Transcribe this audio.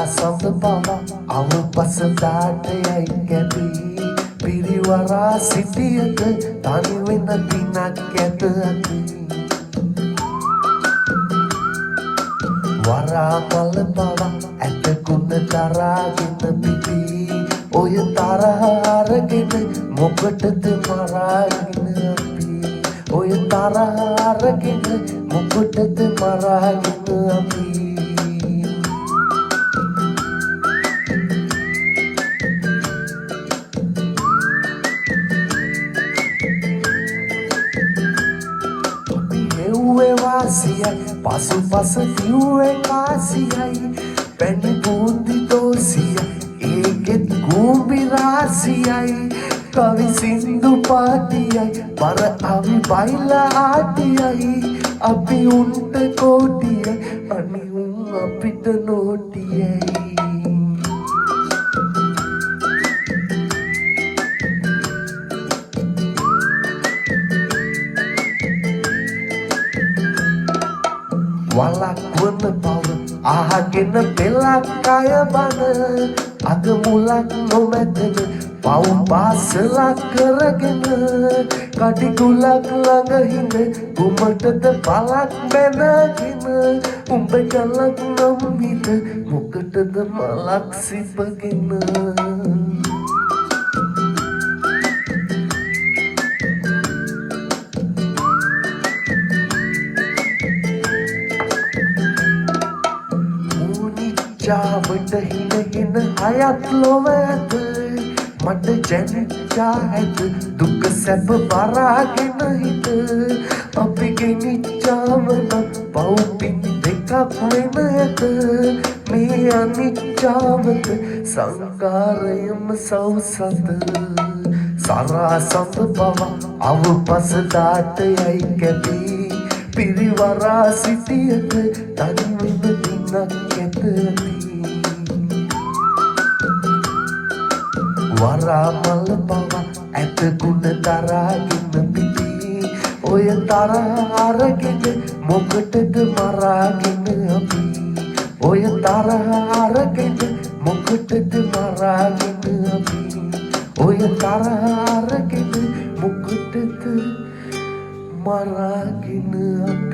සඳ පවා අවපස දාටයයි කැපී පිරිවරා සිටියද තනි වෙන දිනක් ඇත ඇති වරාමල පවා ඇතකුණ දරාගෙන පිපී ඔය තරහ අරගෙන මොකටද මරාගෙන අපි ඔය තරහ අරගෙන මොකටද මරාගෙන අපි වාසියයි පසුපස දිව්වේ කාසියයි පැණි බූන්දි දෝසියයි ඒකෙත් ගූඹි රාසියයි කවි සින්දු පාටියයි බර අවි බයිලා ආටියයි අපි උන්ට කෝටියයි අනි උන් අපිට නෝටියයි වලක්වන බව අහගෙන පෙලක් අය බන අද මුලක් නොමැතන පව් පාසලක් කරගෙන කඩිගුලක් ළඟ හිඳ උඹටද බලක් බැනගෙන උඹ ගලක් නම් හිත මොකටද මලක් සිපගෙන ජාවට හිනගෙන හයත් ලොව ඇත මට ජැනිච්චා ඇත දුක සැප බරාගෙන හිට අපි ගෙනිච්චාවන පව්පින් දෙකක් වෙන ඇත මේ අනිච්චාවත සංකාරයම සවසත සරා සඳ පවා අවපස දාටයයි කැපී පිරිවරා සිටියද තනිවෙන දිනක් ඇත වරාමල පවා ඇතකුණ දරාගෙන පිපී ඔය තරහ අරගෙන මොකටද මරාගෙන අපි ඔය තරහ අරගෙන මොකටද මරාගෙන අපි ඔය තරහ අරගෙන මොකටද මරාගෙන අපි